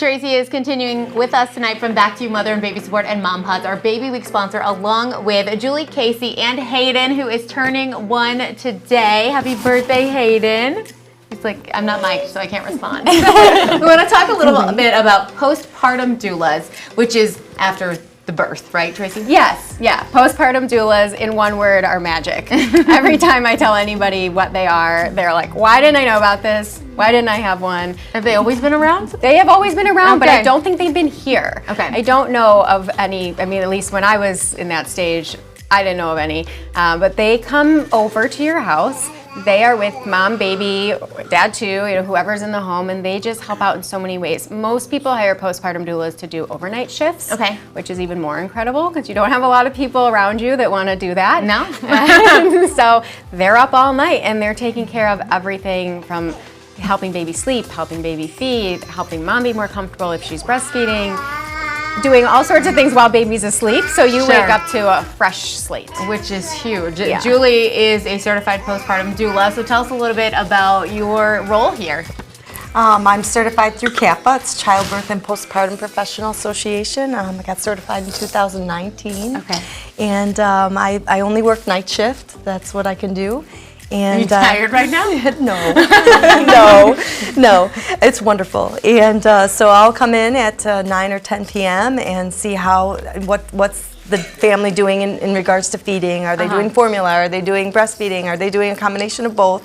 Tracy is continuing with us tonight from Back to You Mother and Baby Support and Mom Pods, our Baby Week sponsor, along with Julie, Casey, and Hayden, who is turning 1 today. Happy birthday, Hayden. He's like, I'm not mic'd, so I can't respond. We want to talk a little bit about postpartum doulas, which is after the birth, right, Tracy? Yes, yeah. Postpartum doulas, in one word, are magic. Every time I tell anybody what they are, they're like, why didn't I know about this? Why didn't I have one? Have they always been around? They have always been around, Okay. but I don't think they've been here. Okay. I don't know of any, I mean, at least when I was in that stage, I didn't know of any. But they come over to your house. They are with mom, baby, dad too, whoever's in the home, and they just help out in so many ways. Most people hire postpartum doulas to do overnight shifts, Okay. which is even more incredible because you don't have a lot of people around you that want to do that. No. So they're up all night and they're taking care of everything from helping baby sleep, helping baby feed, helping mom be more comfortable if she's breastfeeding, doing all sorts of things while baby's asleep, so you wake up to a fresh slate. Which is huge. Yeah. Julie is a certified postpartum doula, so tell us a little bit about your role here. I'm certified through CAPA, it's Childbirth and Postpartum Professional Association. I got certified in 2019. Okay. And I only work night shift, that's what I can do. And, Are you tired right now? No, it's wonderful. And so I'll come in at 9 or 10 p.m. and see what's the family doing in regards to feeding. Are they doing formula? Are they doing breastfeeding? Are they doing a combination of both?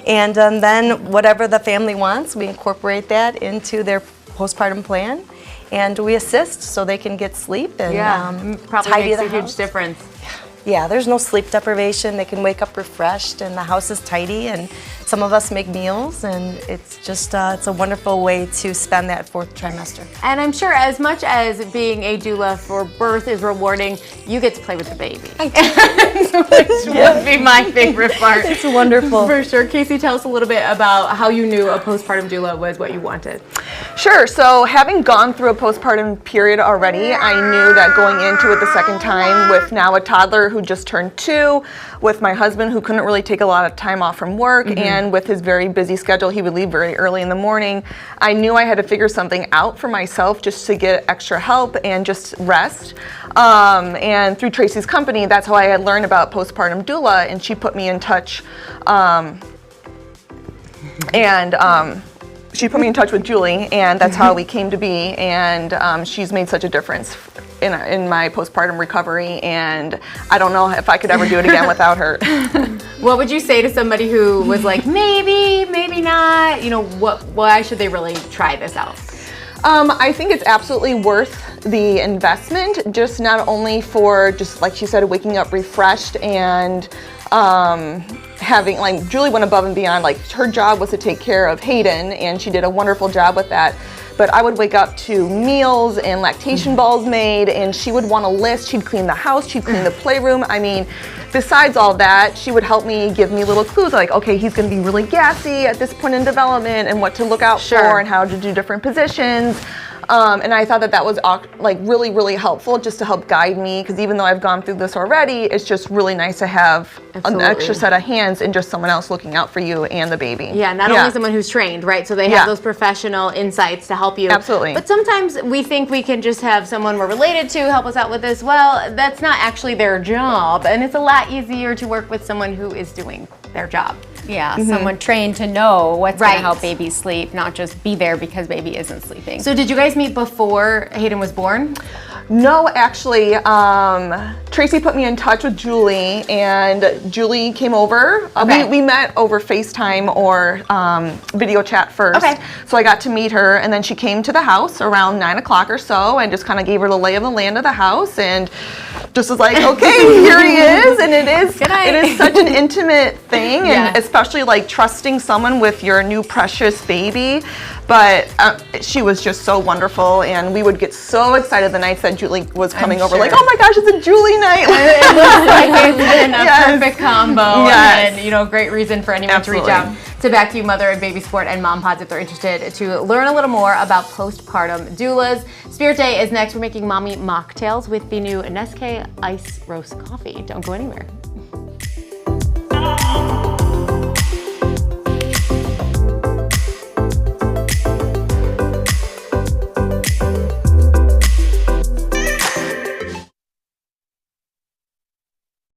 And then whatever the family wants, we incorporate that into their postpartum plan. And we assist so they can get sleep and probably tidy makes the a huge house. difference. Yeah, there's no sleep deprivation. They can wake up refreshed and the house is tidy, and some of us make meals, and it's just it's a wonderful way to spend that 4th trimester. And I'm sure as much as being a doula for birth is rewarding, you get to play with the baby. Which would be my favorite part. It's wonderful. For sure. Casey, tell us a little bit about how you knew a postpartum doula was what you wanted. Sure. So having gone through a postpartum period already, I knew that going into it the second time with now a toddler who just turned 2, with my husband who couldn't really take a lot of time off from work, and with his very busy schedule, he would leave very early in the morning. I knew I had to figure something out for myself just to get extra help and just rest. And through Tracy's company, that's how I had learned about postpartum doula, and she put me in touch. She put me in touch with Julie, and that's how we came to be. And she's made such a difference in my postpartum recovery, and I don't know if I could ever do it again without her. What would you say to somebody who was like, maybe not, why should they really try this out? I think it's absolutely worth the investment, just not only for, just like she said, waking up refreshed and having, like, Julie went above and beyond. Like, her job was to take care of Hayden, and she did a wonderful job with that. But I would wake up to meals and lactation balls made, and she would want a list. She'd clean the house, she'd clean the playroom. I mean, besides all that, she would help me, give me little clues like, okay, he's gonna be really gassy at this point in development, and what to look out for and how to do different positions. And I thought that was like really, really helpful just to help guide me, because even though I've gone through this already, it's just really nice to have an extra set of hands and just someone else looking out for you and the baby. Yeah, not only someone who's trained, right? So they have those professional insights to help you. Absolutely. But sometimes we think we can just have someone we're related to help us out with this. Well, that's not actually their job, and it's a lot easier to work with someone who is doing their job. Yeah, someone trained to know what's going to help baby sleep, not just be there because baby isn't sleeping. So did you guys meet before Hayden was born? No, actually, Tracy put me in touch with Julie, and Julie came over. We met over FaceTime or video chat first. Okay. So I got to meet her, and then she came to the house around 9 o'clock or so, and just kind of gave her the lay of the land of the house, and just was like, okay, here he is. And it is such an intimate thing, and especially like trusting someone with your new precious baby. But she was just so wonderful, and we would get so excited the nights that Julie was coming over, like, oh my gosh, it's a Julie night. It looks like it's been a perfect combo, and great reason for anyone to reach out to Back to You Mother and Baby Support and Mom Pods if they're interested to learn a little more about postpartum doulas. Spirit Day is next. We're making mommy mocktails with the new Nescafe Ice Roast Coffee. Don't go anywhere.